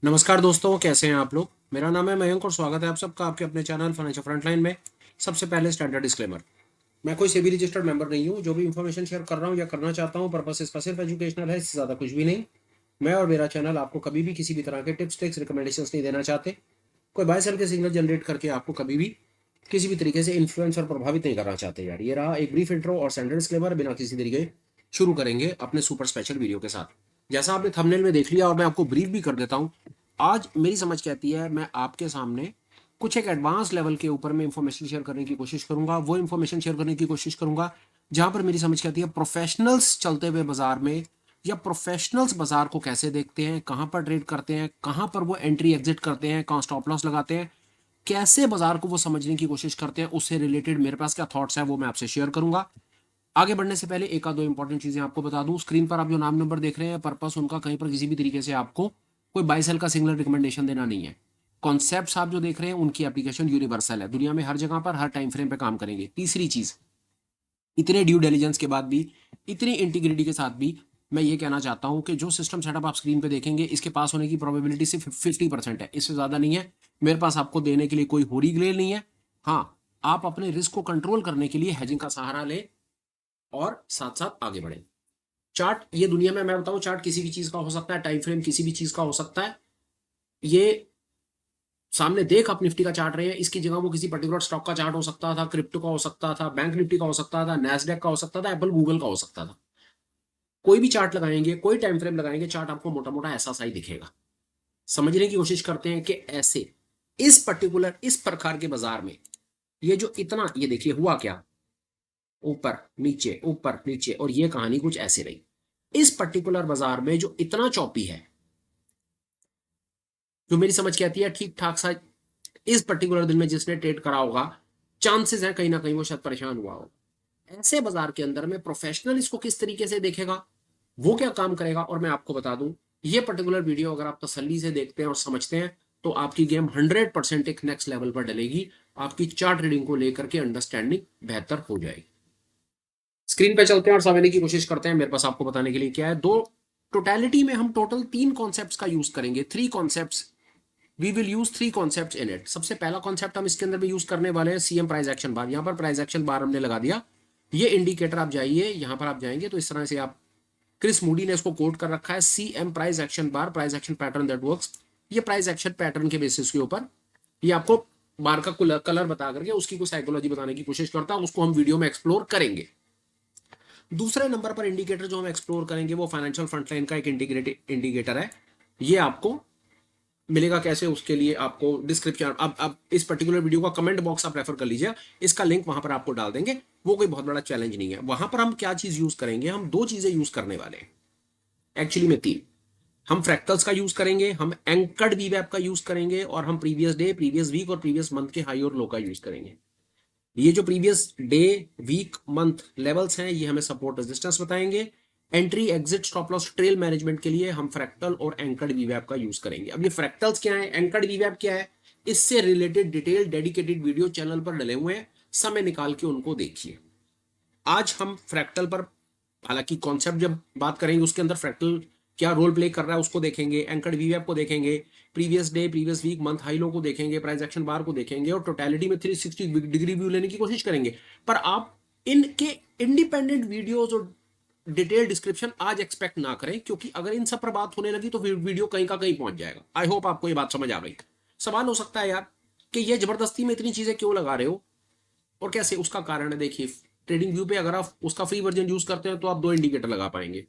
नमस्कार दोस्तों, कैसे हैं आप लोग। मेरा नाम है मयंक और स्वागत है आप सबका आपके अपने चैनल फाइनेंशियल फ्रंटलाइन में। सबसे पहले स्टैंडर्ड डिस्क्लेमर। मैं कोई सेबी रजिस्टर्ड मेंबर नहीं हूं। जो भी इंफॉर्मेशन शेयर कर रहा हूं या करना चाहता हूं, पर्पस इसका सिर्फ एजुकेशनल है, इससे ज़्यादा कुछ भी नहीं। मैं और मेरा चैनल आपको कभी भी किसी भी तरह के टिप्स ट्रिक्स रिकमेंडेशन नहीं देना चाहते। कोई बाय सेल के सिग्नल जनरेट करके आपको कभी भी किसी भी तरीके से इन्फ्लुएंस और प्रभावित नहीं करना चाहते यार। ये रहा एक ब्रीफ इंट्रो और स्टैंडर्ड डिस्क्लेमर। बिना किसी तरीके शुरू करेंगे अपने सुपर स्पेशल वीडियो के साथ। जैसा आपने थंबनेल में देख लिया और मैं आपको ब्रीफ भी कर देता हूं। आज मेरी समझ कहती है मैं आपके सामने कुछ एक एडवांस लेवल के ऊपर में इंफॉर्मेशन शेयर करने की कोशिश करूंगा। वो इंफॉर्मेशन शेयर करने की कोशिश करूंगा जहां पर मेरी समझ कहती है प्रोफेशनल्स चलते हुए बाजार में या प्रोफेशनल्स बाजार को कैसे देखते हैं, कहां पर ट्रेड करते हैं, कहां पर वो एंट्री एग्जिट करते हैं, कहां स्टॉप लॉस लगाते हैं, कैसे बाजार को वो समझने की कोशिश करते हैं। उससे रिलेटेड मेरे पास क्या थॉट्स है वो मैं आपसे शेयर करूंगा। आगे बढ़ने से पहले एक आध दो इंपॉर्टेंट चीजें आपको बता दूं। स्क्रीन पर आप जो नाम नंबर देख रहे हैं, पर्पस उनका कहीं पर किसी भी तरीके से आपको कोई बाय सेल का सिंगल रिकमेंडेशन देना नहीं है। कॉन्सेप्ट्स आप जो देख रहे हैं उनकी एप्लीकेशन यूनिवर्सल है, दुनिया में हर जगह पर हर टाइम फ्रेम पे काम करेंगे। तीसरी चीज, इतने ड्यू डिलीजेंस के बाद भी, इतनी इंटीग्रिटी के साथ भी मैं ये कहना चाहता हूं कि जो सिस्टम सेटअप आप स्क्रीन पे देखेंगे इसके पास होने की प्रोबेबिलिटी सिर्फ 50% है, इससे ज्यादा नहीं है। मेरे पास आपको देने के लिए कोई होरी ग्लेल नहीं है। हाँ, आप अपने रिस्क को कंट्रोल करने के लिए हेजिंग का सहारा लें और साथ साथ आगे बढ़ें। चार्ट ये दुनिया में मैं बताऊं, चार्ट किसी भी चीज का हो सकता है, टाइम फ्रेम किसी भी चीज का हो सकता है। ये सामने देख आप निफ्टी का चार्ट रहे हैं, इसकी जगह वो किसी पर्टिकुलर स्टॉक का चार्ट हो सकता था, क्रिप्टो का हो सकता था, बैंक निफ्टी का हो सकता था, नैस्डैक का हो सकता था, एप्पल गूगल का हो सकता था। कोई भी चार्ट लगाएंगे, कोई टाइम फ्रेम लगाएंगे, चार्ट आपको मोटा मोटा ऐसा सा ही दिखेगा। समझने की कोशिश करते हैं कि ऐसे इस प्रकार के बाजार में ये जो इतना, ये देखिए हुआ क्या, ऊपर नीचे और ये कहानी कुछ ऐसे रही। इस पर्टिकुलर बाजार में जो इतना चौपी है, जो मेरी समझ के आती है ठीक ठाक सा, इस पर्टिकुलर दिन में जिसने ट्रेड करा होगा, चांसेस है कहीं ना कहीं वो शायद परेशान हुआ हो। ऐसे बाजार के अंदर में प्रोफेशनल इसको किस तरीके से देखेगा, वो क्या काम करेगा, और मैं आपको बता दूं, ये पर्टिकुलर वीडियो अगर आप तसल्ली से देखते हैं और समझते हैं तो आपकी गेम 100% एक नेक्स्ट लेवल पर डलेगी। आपकी चार्ट रीडिंग को लेकर के अंडरस्टैंडिंग बेहतर हो जाएगी। स्क्रीन पे चलते हैं और समझने की कोशिश करते हैं मेरे पास आपको बताने के लिए क्या है। दो टोटलिटी में हम टोटल तीन कॉन्सेप्ट्स का यूज करेंगे, three concepts. We will use three concepts in it. सबसे पहला कॉन्सेप्ट हम इसके अंदर भी यूज करने वाले हैं, सीएम प्राइस एक्शन बार। यहां पर प्राइस एक्शन बार हमने लगा दिया। ये इंडिकेटर आप जाइए, यहां पर आप जाएंगे तो इस तरह से आप, क्रिस मूडी ने इसको कोट कर रखा है, CM price action bar, price action pattern that works. ये प्राइस एक्शन पैटर्न के बेसिस के ऊपर ये आपको बार का कलर बता करके उसकी कोई साइकोलॉजी बताने की कोशिश करता है, उसको हम वीडियो में एक्सप्लोर करेंगे। दूसरे नंबर पर इंडिकेटर जो हम एक्सप्लोर करेंगे वो फाइनेंशियल फ्रंटलाइन का एक इंटीग्रेटेड इंडिकेटर है। ये आपको मिलेगा कैसे, उसके लिए आपको डिस्क्रिप्शन, अब इस पर्टिकुलर वीडियो का कमेंट बॉक्स आप रेफर कर लीजिए, इसका लिंक वहां पर आपको डाल देंगे। वो कोई बहुत बड़ा चैलेंज नहीं है। वहां पर हम क्या चीज यूज करेंगे, हम दो चीजें यूज करने वाले हैं, एक्चुअली में तीन। हम फ्रैक्टल्स का यूज करेंगे, हम एंकर्ड वीवैप का यूज करेंगे, और हम प्रीवियस डे, प्रीवियस वीक और प्रीवियस मंथ के हाई और लो का यूज करेंगे। ये जो previous day, week, month levels हैं, ये हमें सपोर्ट रेजिस्टेंस बताएंगे। Entry exit stop loss trail management के लिए हम फ्रैक्टल और एंकर्ड वीवैप का यूज करेंगे। अब ये फ्रैक्टल्स क्या है, एंकर्ड वीवैप क्या है, इससे related detail dedicated video channel पर डले हुए हैं, समय निकाल के उनको देखिए। आज हम फ्रैक्टल पर, हालांकि कॉन्सेप्ट जब बात करेंगे उसके अंदर फ्रैक्टल क्या रोल प्ले कर रहा है उसको देखेंगे, एंकर्ड वीवैप को देखेंगे, previous day, previous week, month high low को देखेंगे, प्राइस एक्शन बार को देखेंगे, और टोटलिटी में 360 डिग्री व्यू लेने की कोशिश करेंगे। पर आप इनके इंडिपेंडेंट वीडियोज और डिटेल डिस्क्रिप्शन आज एक्सपेक्ट ना करें, क्योंकि अगर इन सब पर बात होने लगी तो वीडियो कहीं का कहीं पहुंच जाएगा। आई होप आपको ये बात समझ आ गई। सवाल हो सकता है यार कि ये जबरदस्ती में इतनी चीजें क्यों लगा रहे हो और कैसे, उसका कारण है देखिए, ट्रेडिंग व्यू पे अगर आप उसका फ्री वर्जन यूज करते हैं तो आप दो इंडिकेटर लगा पाएंगे।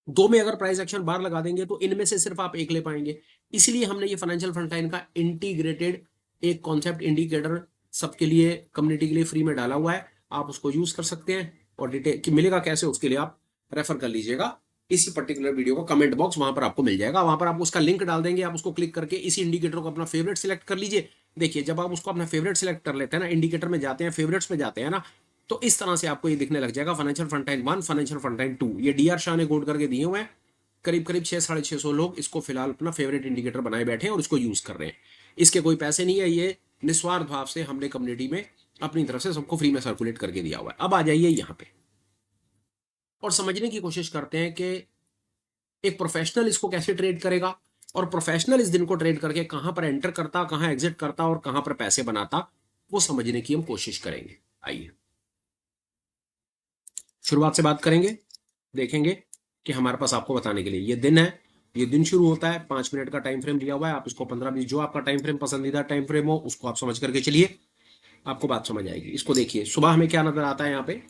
दो में अगर प्राइस एक्शन बार लगा देंगे तो इनमें से सिर्फ आप एक ले पाएंगे। इसलिए हमने ये फाइनेंशियल फ्रंटलाइन का इंटीग्रेटेड एक कॉन्सेप्ट इंडिकेटर सबके लिए, कम्युनिटी के लिए फ्री में डाला हुआ है। आप उसको यूज कर सकते हैं, और डिटेल कि मिलेगा कैसे उसके लिए आप रेफर कर लीजिएगा इसी पर्टिकुलर वीडियो का कमेंट बॉक्स, वहां पर आपको मिल जाएगा। वहां पर आप उसका लिंक डाल देंगे, आप उसको क्लिक करके इसी इंडिकेटर को अपना फेवरेट सिलेक्ट कर लीजिए। देखिए, जब आप उसको अपना फेवरेट सिलेक्ट कर लेते हैं ना, इंडिकेटर में जाते हैं, फेवरेट्स में जाते हैं ना, तो इस तरह से आपको ये दिखने लग जाएगा, फाइनेंशियल फ्रंटलाइन 1, फाइनेंशियल फ्रंटलाइन 2। ये डीआर शाह ने कोड करके दिए हुए हैं। करीब करीब 600-650 लोग इसको फिलहाल अपना फेवरेट इंडिकेटर बनाए बैठे हैं और इसको यूज कर रहे हैं। इसके कोई पैसे नहीं है, ये निस्वार्थ भाव से हमने कम्युनिटी में अपनी तरफ से सबको फ्री में सर्कुलेट करके दिया हुआ है। अब आ जाइए यहाँ पे और समझने की कोशिश करते हैं कि एक प्रोफेशनल इसको कैसे ट्रेड करेगा, और प्रोफेशनल इस दिन को ट्रेड करके कहां पर एंटर करता, कहां एग्जिट करता और कहां पर पैसे बनाता, वो समझने की हम कोशिश करेंगे। आइए शुरुआत से बात करेंगे, देखेंगे कि हमारे पास आपको बताने के लिए ये दिन है। ये दिन शुरू होता है, 5 मिनट का टाइम फ्रेम लिया हुआ है, आप इसको 15-20 जो आपका टाइम फ्रेम पसंदीदा टाइम फ्रेम हो उसको आप समझ करके चलिए, आपको बात समझ आएगी। इसको देखिए, सुबह हमें क्या नजर आता है यहाँ पे,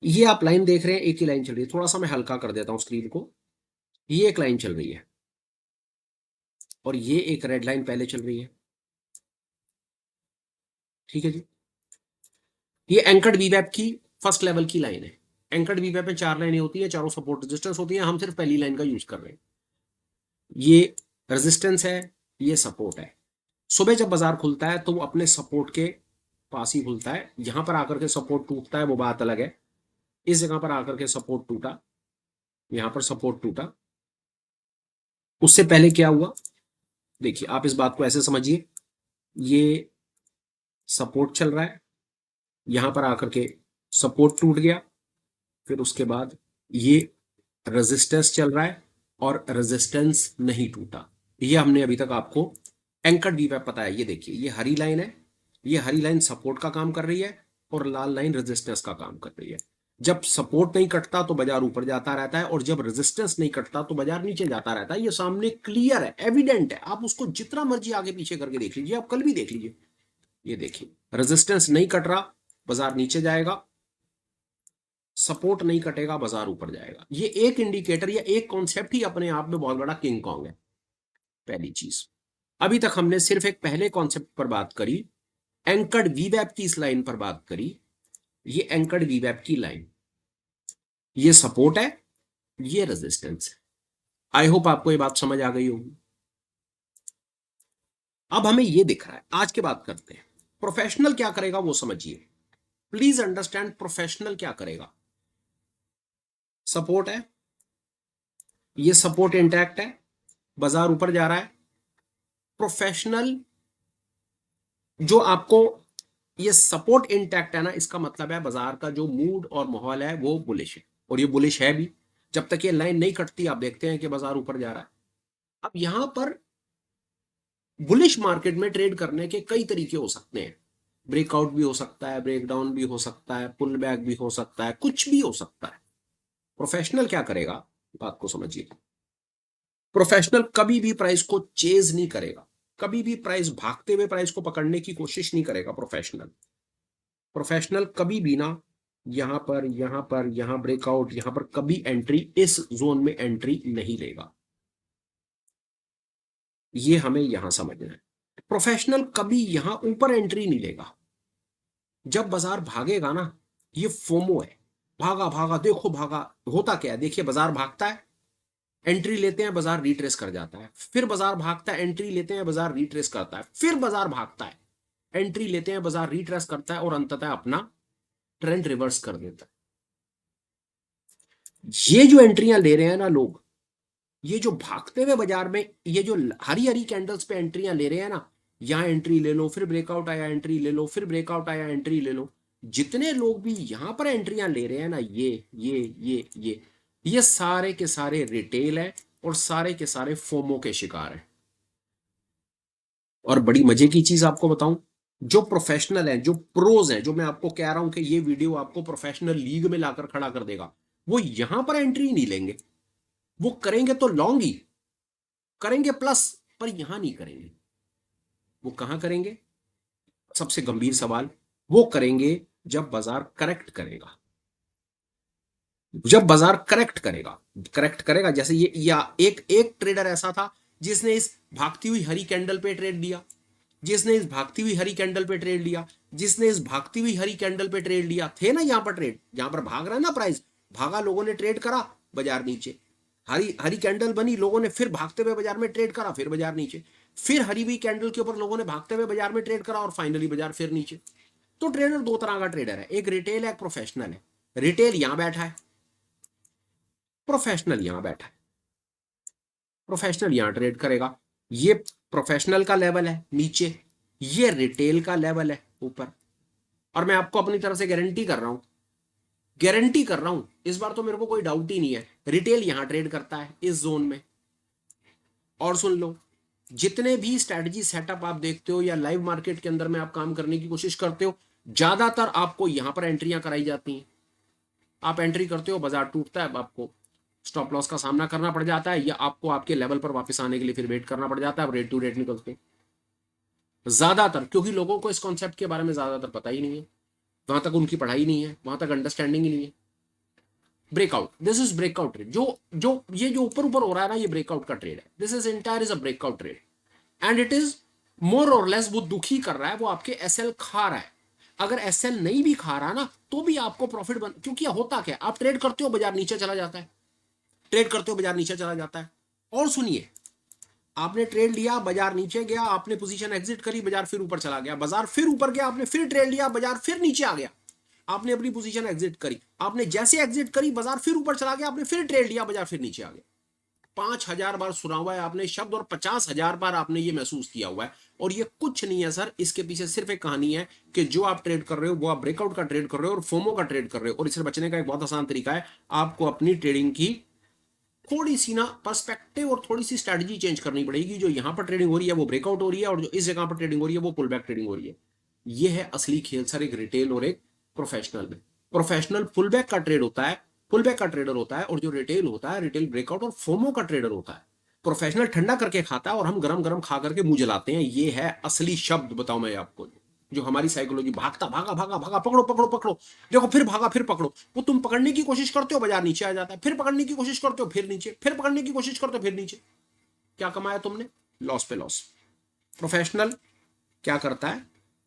ये आप लाइन देख रहे हैं, एक ही लाइन चल रही है। थोड़ा सा मैं हल्का कर देता हूं स्क्रीन को। ये एक लाइन चल रही है और ये एक रेड लाइन पहले चल रही है, ठीक है जी। ये एंकर्ड वीवैप की फर्स्ट लेवल की लाइन है। एंकर्ड वीवैप में 4 लाइनें होती है, चारों सपोर्ट रेजिस्टेंस होती है, हम सिर्फ पहली लाइन का यूज कर रहे हैं। ये रेजिस्टेंस है, ये सपोर्ट है। सुबह जब बाजार खुलता है तो वो अपने सपोर्ट के पास ही खुलता है। यहां पर आकर के सपोर्ट टूटता है, वो बात अलग है। इस जगह पर आकर के सपोर्ट टूटा, यहां पर सपोर्ट टूटा। उससे पहले क्या हुआ, देखिए आप इस बात को ऐसे समझिए, ये सपोर्ट चल रहा है, यहां पर आकर के सपोर्ट टूट गया, फिर उसके बाद ये रेजिस्टेंस चल रहा है और रेजिस्टेंस नहीं टूटा। ये हमने अभी तक आपको एंकर्ड वीवैप पता है। ये देखिए, ये हरी लाइन है, ये हरी लाइन सपोर्ट का काम कर रही है और लाल लाइन रेजिस्टेंस का काम कर रही है। जब सपोर्ट नहीं कटता तो बाजार ऊपर जाता रहता है और जब रेजिस्टेंस नहीं कटता तो बाजार नीचे जाता रहता है। ये सामने क्लियर है, एविडेंट है, आप उसको जितना मर्जी आगे पीछे करके देख लीजिए, आप कल भी देख लीजिए। ये देखिए, रेजिस्टेंस नहीं कट रहा, बाजार नीचे जाएगा, सपोर्ट नहीं कटेगा, बाजार ऊपर जाएगा। ये एक इंडिकेटर या एक कॉन्सेप्ट ही अपने आप में बहुत बड़ा किंग कॉन्ग है। पहली चीज, अभी तक हमने सिर्फ एक पहले कॉन्सेप्ट पर बात करी, एंकर्ड वीवैप की इस लाइन पर बात करी। ये एंकर्ड वीवैप की लाइन, ये सपोर्ट है, ये रेजिस्टेंस है। आई होप आपको ये बात समझ आ गई होगी। अब हमें ये दिख रहा है, आज की बात करते हैं। प्रोफेशनल क्या करेगा वो समझिए, प्लीज अंडरस्टैंड प्रोफेशनल क्या करेगा। सपोर्ट है, ये सपोर्ट इंटैक्ट है, बाजार ऊपर जा रहा है। प्रोफेशनल जो आपको, ये सपोर्ट इंटैक्ट है ना, इसका मतलब है बाजार का जो मूड और माहौल है वो बुलिश है, और ये बुलिश है भी। जब तक ये लाइन नहीं कटती आप देखते हैं कि बाजार ऊपर जा रहा है। अब यहां पर बुलिश मार्केट में ट्रेड करने के कई तरीके हो सकते हैं। ब्रेकआउट भी हो सकता है, ब्रेकडाउन भी हो सकता है, पुल बैक भी हो सकता है, कुछ भी हो सकता है। प्रोफेशनल क्या करेगा, बात को समझिए। प्रोफेशनल कभी भी प्राइस को चेज नहीं करेगा, कभी भी प्राइस भागते हुए प्राइस को पकड़ने की कोशिश नहीं करेगा। प्रोफेशनल प्रोफेशनल कभी भी ना, यहां पर, यहां पर, यहां ब्रेकआउट, यहां पर कभी एंट्री, इस जोन में एंट्री नहीं लेगा। ये हमें यहां समझना है। प्रोफेशनल कभी यहां ऊपर एंट्री नहीं लेगा। जब बाजार भागेगा ना, ये फोमो है, भागा भागा देखो भागा। होता क्या है, देखिए बाजार भागता है, एंट्री लेते हैं, बाजार रिट्रेस कर जाता है, फिर बाजार भागता है, एंट्री लेते हैं, बाजार रिट्रेस करता है, फिर बाजार भागता है, एंट्री लेते हैं, बाजार रिट्रेस करता है और अंततः अपना ट्रेंड रिवर्स कर देता है। ये जो एंट्रियां ले रहे हैं ना लोग, ये जो भागते हुए बाजार में, ये जो हरी हरी कैंडल्स पे एंट्रियां ले रहे हैं ना, यहां एंट्री ले लो, फिर ब्रेकआउट आया एंट्री ले लो, फिर ब्रेकआउट आया एंट्री ले लो। जितने लोग भी यहां पर एंट्रियां ले रहे हैं ना, ये सारे के सारे रिटेल है और सारे के सारे फोमो के शिकार हैं। और बड़ी मजे की चीज आपको बताऊं, जो प्रोफेशनल है, जो प्रोज है, जो मैं आपको कह रहा हूं कि ये वीडियो आपको प्रोफेशनल लीग में लाकर खड़ा कर देगा, वो यहां पर एंट्री नहीं लेंगे। वो करेंगे तो लॉन्ग ही करेंगे प्लस, पर यहां नहीं करेंगे। वो कहां करेंगे, सबसे गंभीर सवाल, वो करेंगे जब बाजार करेक्ट करेगा। जब बाजार करेक्ट करेगा, करेक्ट करेगा, जैसे ये, या एक एक ट्रेडर ऐसा था जिसने इस भागती हुई हरी कैंडल पे ट्रेड लिया, जिसने इस भागती हुई हरी कैंडल पे ट्रेड लिया, जिसने इस भागती हुई हरी कैंडल पे ट्रेड लिया, थे ना यहां पर ट्रेड, जहां पर भाग रहा है ना प्राइस, भागा, लोगों ने ट्रेड करा, बाजार नीचे, हरी हरी कैंडल बनी, लोगों ने फिर भागते हुए बाजार में ट्रेड करा, फिर बाजार नीचे, फिर हरी हुई कैंडल के ऊपर लोगों ने भागते हुए बाजार में ट्रेड करा और फाइनली बाजार फिर नीचे। तो ट्रेडर दो तरह का ट्रेडर है, एक रिटेल है, एक प्रोफेशनल है। रिटेल यहां बैठा है, प्रोफेशनल यहां बैठा है। प्रोफेशनल यहां ट्रेड करेगा, ये प्रोफेशनल का लेवल है नीचे, ये रिटेल का लेवल है ऊपर। और मैं आपको अपनी तरफ से गारंटी कर रहा हूं, गारंटी कर रहा हूं, इस बार तो मेरे को कोई डाउट ही नहीं है, रिटेल यहां ट्रेड करता है इस जोन में। और सुन लो, जितने भी स्ट्रैटेजी सेटअप आप देखते हो या लाइव मार्केट के अंदर में आप काम करने की कोशिश करते हो, ज्यादातर आपको यहां पर एंट्रियां कराई जाती हैं। आप एंट्री करते हो, बाजार टूटता है, आपको स्टॉप लॉस का सामना करना पड़ जाता है, या आपको आपके लेवल पर वापस आने के लिए फिर वेट करना पड़ जाता है, आप रेट टू रेट निकलते हो ज्यादातर, क्योंकि लोगों को इस कॉन्सेप्ट के बारे में ज्यादातर पता ही नहीं है, वहां तक उनकी पढ़ाई नहीं है, वहां तक अंडरस्टैंडिंग ही नहीं है। Breakout, this is breakout trade, जो जो ये जो ऊपर ऊपर हो रहा है ना, ये ब्रेकआउट का ट्रेड है। This is entire is a breakout trade, and it is more और लेस, वो दुखी कर रहा है, वो आपके एसएल खा रहा है। अगर एसएल नहीं भी खा रहा ना, तो भी आपको प्रॉफिट बन, क्योंकि होता क्या, आप ट्रेड करते हो, बाजार नीचे चला जाता है, ट्रेड करते हो, बाजार नीचे चला जाता है। और सुनिए, आपने ट्रेड लिया, बाजार नीचे गया, आपने पोजीशन एग्जिट करी, बाजार फिर ऊपर चला गया, बाजार फिर ऊपर गया, आपने फिर ट्रेड लिया, बाजार फिर नीचे आ गया, आपने अपनी पोजीशन एग्जिट करी, आपने जैसे एग्जिट करी, बाजार फिर ऊपर चला गया, आपने फिर ट्रेड लिया, बाजार फिर नीचे आ गया। 5,000 बार सुना हुआ है आपने शब्द, और 50,000 बार आपने ये महसूस किया हुआ है। और ये कुछ नहीं है सर, इसके पीछे सिर्फ एक कहानी है कि जो आप ट्रेड कर रहे हो वो आप ब्रेकआउट का ट्रेड कर रहे हो और फोमो का ट्रेड कर रहे हो। और इससे बचने का एक बहुत आसान तरीका है, आपको अपनी ट्रेडिंग की थोड़ी सी ना पर्सपेक्टिव और थोड़ी सी स्ट्रेटजी चेंज करनी पड़ेगी। जो यहां पर ट्रेडिंग हो रही है वो ब्रेकआउट हो रही है, और जो इस जगह पर ट्रेडिंग हो रही है वो पुल बैक ट्रेडिंग हो रही है। ये है असली खेल सर, एक रिटेल और एक प्रोफेशनल में। प्रोफेशनल पुल बैक का ट्रेड होता है, पुल बैक का ट्रेडर होता है, और जो रिटेल होता है, रिटेल ब्रेकआउट और फोमो का ट्रेडर होता है। प्रोफेशनल ठंडा करके खाता है और हम गरम गरम खा करके मुंह जलाते हैं। ये है असली शब्द, बताओ मैं आपको, जो हमारी साइकोलॉजी, भागता भागा भागा भागा, पकड़ो पकड़ो पकड़ो, देखो फिर भागा फिर पकड़ो, वो तुम पकड़ने की कोशिश करते हो, बाजार नीचे आ जाता है, फिर पकड़ने की कोशिश करते हो, फिर नीचे, फिर पकड़ने की कोशिश करते हो, फिर नीचे। क्या कमाया तुमने? लॉस पे लॉस। प्रोफेशनल क्या करता है?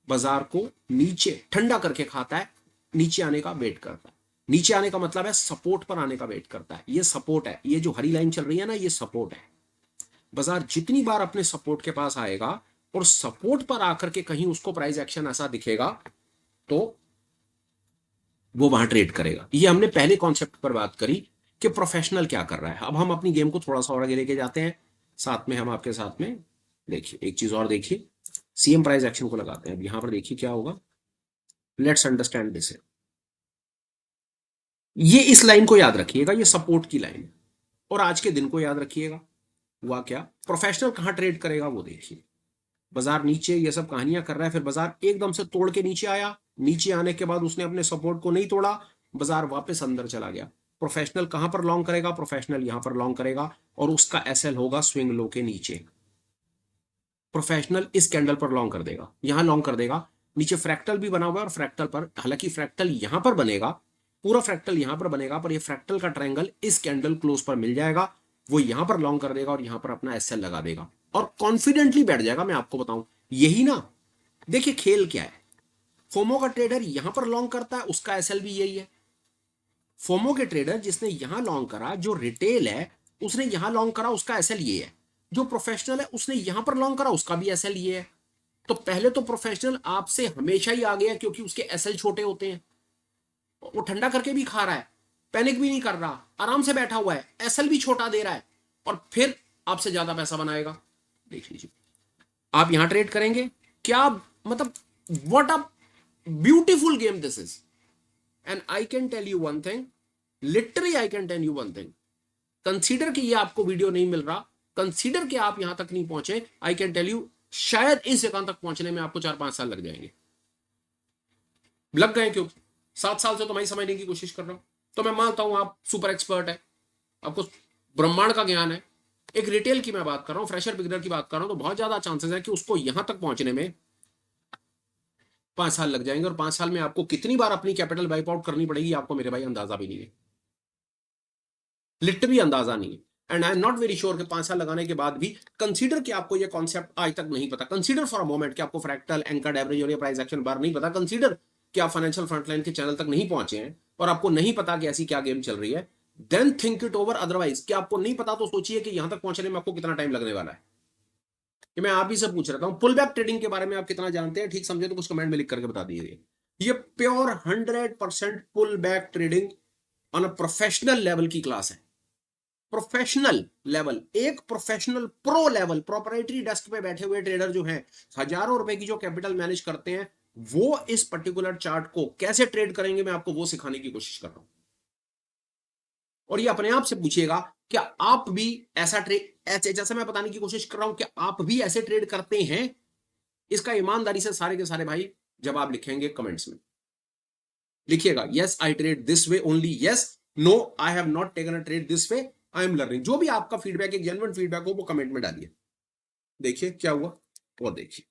बाजार को नीचे ठंडा करके खाता है, नीचे आने का वेट करता है। नीचे आने का मतलब है सपोर्ट पर आने का वेट करता है। ये सपोर्ट है, ये जो हरी लाइन चल रही है ना, ये सपोर्ट है। बाजार जितनी बार अपने सपोर्ट के पास आएगा और सपोर्ट पर आकर के कहीं उसको प्राइस एक्शन ऐसा दिखेगा, तो वो वहां ट्रेड करेगा। ये हमने पहले कॉन्सेप्ट पर बात करी कि प्रोफेशनल क्या कर रहा है। अब हम अपनी गेम को थोड़ा सा और आगे लेके जाते हैं, साथ में हम आपके साथ में देखिए एक चीज और देखिए, सीएम प्राइस एक्शन को लगाते हैं। अब यहां पर देखिए क्या होगा, लेट्स अंडरस्टैंड दिस। ये इस लाइन को याद रखिएगा, ये सपोर्ट की लाइन है, और आज के दिन को याद रखिएगा। हुआ क्या, प्रोफेशनल कहां ट्रेड करेगा वो देखिए। बाजार नीचे ये सब कहानियां कर रहा है, फिर बाजार एकदम से तोड़ के नीचे आया, नीचे आने के बाद उसने अपने सपोर्ट को नहीं तोड़ा, बाजार वापस अंदर चला गया। प्रोफेशनल कहां पर लॉन्ग करेगा? प्रोफेशनल यहां पर लॉन्ग करेगा, और उसका एसएल होगा स्विंग लो के नीचे। प्रोफेशनल इस कैंडल पर लॉन्ग कर देगा, यहां लॉन्ग कर देगा। नीचे फ्रैक्टल भी बना हुआ है, और फ्रैक्टल पर, हालांकि फ्रैक्टल यहां पर बनेगा, पूरा फ्रैक्टल यहां पर बनेगा, पर ये फ्रैक्टल का ट्रायंगल इस कैंडल क्लोज पर मिल जाएगा, वो यहां पर लॉन्ग कर देगा और यहां पर अपना एसएल लगा देगा, और कॉन्फिडेंटली बैठ जाएगा। मैं आपको बताऊं, यही ना, देखिए खेल क्या है। फोमो का ट्रेडर यहां पर लॉन्ग करता है, उसका एसएल भी यही है। फोमो के ट्रेडर जिसने यहां लॉन्ग करा, जो रिटेल है उसने यहां लॉन्ग करा, उसका एसएल ये है। जो प्रोफेशनल है उसने यहां पर लॉन्ग करा, उसका भी एसएल ये है। तो पहले तो प्रोफेशनल आपसे हमेशा ही आ गया, क्योंकि उसके एसएल छोटे होते हैं। वो ठंडा करके भी खा रहा है, पैनिक भी नहीं कर रहा, आराम से बैठा हुआ है, एसएल भी छोटा दे रहा है, और फिर आपसे ज्यादा पैसा बनाएगा। देख लीजिए, आप यहां ट्रेड करेंगे क्या, मतलब what a beautiful game this is. And I can tell you one thing, literally I can tell you one thing, consider कि ये आपको वीडियो नहीं मिल रहा, कंसीडर कि आप यहां तक नहीं पहुंचे, आई कैन टेल यू शायद इस जगह तक पहुंचने में आपको 4-5 साल लग जाएंगे। लग गए क्यों? 7 साल से तो मैं समझने की कोशिश कर रहा हूं। तो मैं मानता हूं आप सुपर एक्सपर्ट है, आपको ब्रह्मांड का ज्ञान है। एक रिटेल की मैं बात कर रहा हूं, फ्रेशर बिगनर की बात कर रहा हूं, तो बहुत ज्यादा चांसेस है कि उसको यहां तक पहुंचने में 5 साल लग जाएंगे, और 5 साल में आपको कितनी बार अपनी कैपिटल वाइप आउट करनी पड़ेगी, आपको मेरे भाई अंदाजा भी नहीं है, लिटरली अंदाजा नहीं है। And I am not very sure कि 5 साल लगाने के बाद भी, कंसीडर कि आपको ये कॉन्सेप्ट आज तक नहीं पता, कंसीडर फॉर अ मोमेंट कि आपको फ्रैक्टल, एंकर्ड एवरेज और ये प्राइस एक्शन बार नहीं पता, कंसीडर कि आप फाइनेंशियल फ्रंटलाइन के चैनल तक नहीं पहुंचे हैं और आपको नहीं पता कि ऐसी क्या गेम चल रही है, then think it over. Otherwise कि आपको नहीं पता तो सोचिए कि यहां तक पहुंचने में आपको कितना टाइम लगने वाला है। कि मैं आप ही से पूछ रहा हूं, पुल बैक ट्रेडिंग के बारे में आप कितना जानते हैं? ठीक समझे तो कुछ कमेंट में लिख करके बता दीजिए। ये pure 100% pull back trading on a professional level की क्लास है। प्रोफेशनल लेवल, एक professional pro level, proprietary desk पे बैठे हुए ट्रेडर जो हैं, हजारों रुपए की जो कैपिटल मैनेज करते हैं, वो इस पर्टिकुलर चार्ट को कैसे ट्रेड करेंगे मैं आपको वो सिखाने की कोशिश कर रहा हूं। और ये अपने आप से पूछिएगा क्या आप भी ऐसा ट्रेड, ऐसे जैसे मैं बताने की कोशिश कर रहा हूं, क्या आप भी ऐसे ट्रेड करते हैं? इसका ईमानदारी से सारे के सारे भाई जवाब लिखेंगे कमेंट्स में। लिखिएगा yes I trade this way only, yes no I have not taken a trade this way, I am learning. जो भी आपका फीडबैक, एक जेन्युइन फीडबैक हो, वो कमेंट में डालिए। देखिए क्या हुआ, और देखिए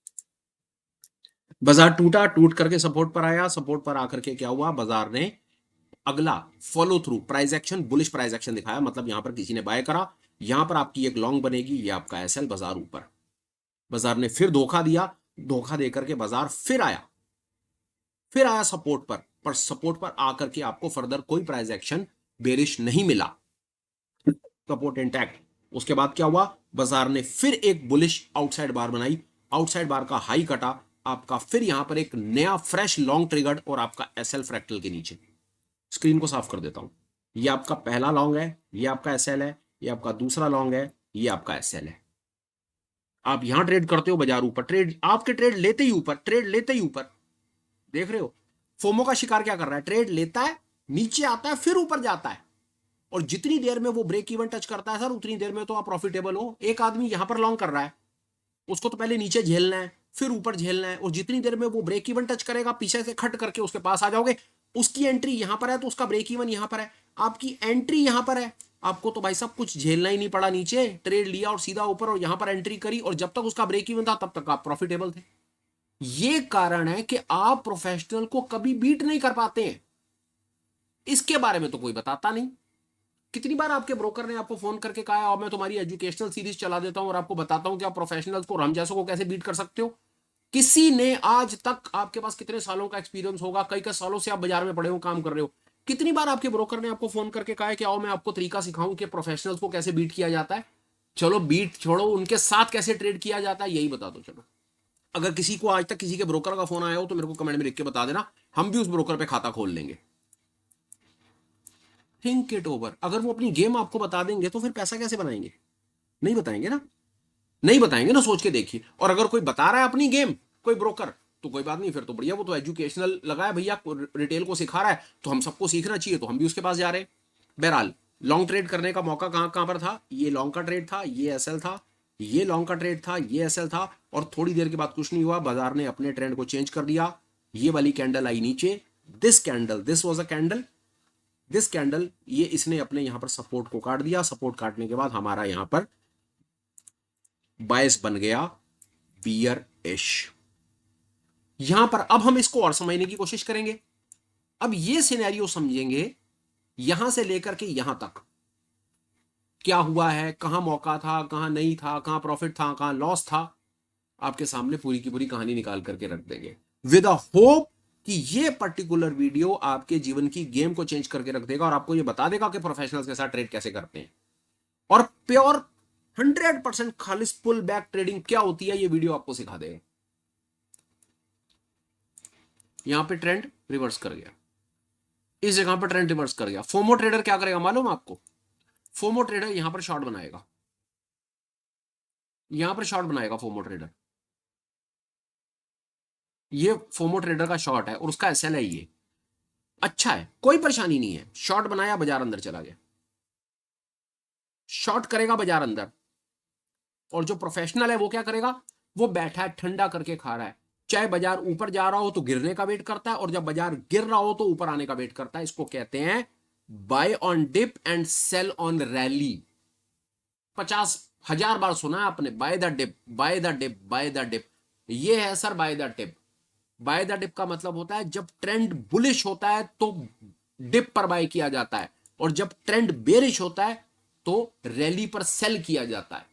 बाजार टूटा, टूट करके सपोर्ट पर आया, सपोर्ट पर आकर के क्या हुआ, बाजार ने अगला follow through price action, bullish price action दिखाया, मतलब यहां पर किसी ने बाय करा, यहां पर आपकी एक लॉन्ग बनेगी, ये आपका एसएल, बाजार ऊपर। बाजार ने फिर धोखा दिया, धोखा देकर के बाजार फिर आया सपोर्ट पर सपोर्ट पर आकर के आपको फर्दर कोई प्राइस एक्शन बेरिश नहीं मिला, सपोर्ट इंटैक्ट। उसके बाद क्या हुआ, बाजार ने फिर एक बुलिश आउटसाइड बार बनाई, आउटसाइड बार का हाई कटा आपका, फिर यहां पर एक नया फ्रेश लॉन्ग ट्रिगर्ड और आपका एसएल फ्रैक्टल के नीचे। स्क्रीन को साफ कर देता हूं, ये आपका पहला लॉन्ग है, ये आपका एसएल है, ये आपका दूसरा लॉन्ग है, ये आपका एसएल है। आप यहां ट्रेड करते हो, बाजार ऊपर, ट्रेड आपके ट्रेड लेते ही ऊपर, ट्रेड लेते ही ऊपर, देख रहे हो फोमो का शिकार क्या कर रहा है, ट्रेड लेता है, नीचे आता है, फिर ऊपर जाता है, और जितनी देर में वो ब्रेक इवन टच करता है सर, उतनी देर में तो आप प्रॉफिटेबल हो। एक आदमी यहां पर लॉन्ग कर रहा है, उसको तो पहले नीचे झेलना है, फिर ऊपर झेलना है, और जितनी देर में वो ब्रेक इवन टच करेगा, पीछे से खट करके उसके पास आ जाओगे। उसकी एंट्री यहां पर है तो उसका ब्रेक इवन यहां पर है, आपकी एंट्री यहां पर है, आपको तो भाई सब कुछ झेलना ही नहीं पड़ा, नीचे ट्रेड लिया और सीधा ऊपर, और यहां पर एंट्री करी, और जब तक उसका ब्रेक इवन था तब तक आप प्रॉफिटेबल थे। ये कारण है कि आप प्रोफेशनल को कभी बीट नहीं कर पाते हैं। इसके बारे में तो कोई बताता नहीं। कितनी बार आपके ब्रोकर ने आपको फोन करके कहा और मैं तुम्हारी एजुकेशनल सीरीज चला देता हूं और आपको बताता हूं कि आप प्रोफेशनल्स को, हम जैसों को कैसे बीट कर सकते हो। किसी ने आज तक, आपके पास कितने सालों का एक्सपीरियंस होगा, कई कई सालों से आप बाजार में पड़े हो, काम कर रहे हो, कितनी बार आपके ब्रोकर ने आपको फोन करके कहा है कि आओ मैं आपको तरीका सिखाऊं कि प्रोफेशनल्स को कैसे बीट किया जाता है। चलो बीट छोड़ो, उनके साथ कैसे ट्रेड किया जाता है यही बता दो। चलो, अगर किसी को आज तक किसी के ब्रोकर का फोन आया हो तो मेरे को कमेंट में लिख के बता देना, हम भी उस ब्रोकर पे खाता खोल लेंगे। Think it over. अगर वो अपनी गेम आपको बता देंगे तो फिर पैसा कैसे बनाएंगे? नहीं बताएंगे ना, नहीं बताएंगे ना, सोच के देखिए। और अगर कोई बता रहा है अपनी गेम, कोई ब्रोकर, तो कोई बात नहीं, फिर तो बढ़िया, वो तो एजुकेशनल लगा है भैया, रिटेल को सिखा रहा है, तो हम सबको सीखना चाहिए, तो हम भी उसके पास जा रहे हैं। बहरहाल लॉन्ग ट्रेड करने का मौका कहां कहां पर था, ये लॉन्ग का ट्रेड था, ये एसएल था, ये लॉन्ग का ट्रेड था, ये एसएल था, और थोड़ी देर के बाद कुछ नहीं हुआ, बाजार ने अपने ट्रेंड को चेंज कर दिया, ये वाली कैंडल आई नीचे, this candle, this was a candle, this candle, ये इसने अपने यहां पर सपोर्ट को काट दिया, सपोर्ट काटने के बाद हमारा यहां पर बायस बन गया बियरिश। यहां पर अब हम इसको और समझने की कोशिश करेंगे। अब ये सिनेरियो समझेंगे, यहां से लेकर के यहां तक क्या हुआ है, कहां मौका था, कहां नहीं था, कहां प्रॉफिट था, कहां लॉस था, आपके सामने पूरी की पूरी कहानी निकाल करके रख देंगे, विद अ होप कि ये पर्टिकुलर वीडियो आपके जीवन की गेम को चेंज करके रख देगा और आपको ये बता देगा कि प्रोफेशनल्स के साथ ट्रेड कैसे करते हैं। और प्योर 100% खालिस पुल बैक ट्रेडिंग क्या होती है, ये वीडियो आपको सिखा देगा। यहां पे ट्रेंड रिवर्स कर गया, इस जगह पर ट्रेंड रिवर्स कर गया। फोमो ट्रेडर क्या करेगा मालूम आपको, फोमो ट्रेडर यहां पर शॉर्ट बनाएगा, यहां पर शॉर्ट बनाएगा फोमो ट्रेडर, ये फोमो ट्रेडर का शॉर्ट है और उसका एसएल है ये, अच्छा है, कोई परेशानी नहीं है, शॉर्ट बनाया, बाजार अंदर चला गया, शॉर्ट करेगा बाजार अंदर। और जो प्रोफेशनल है वो क्या करेगा, वो बैठा है ठंडा करके खा रहा है, चाहे बाजार ऊपर जा रहा हो तो गिरने का वेट करता है, और जब बाजार गिर रहा हो तो ऊपर आने का वेट करता है। इसको कहते हैं buy on dip and sell on rally. 50,000 बार सुना है आपने, buy the dip, buy the dip, buy the dip. ये है sir buy the dip. Buy the dip का मतलब होता है जब ट्रेंड बुलिश होता है तो डिप पर बाय किया जाता है, और जब ट्रेंड बेरिश होता है तो रैली पर सेल किया जाता है।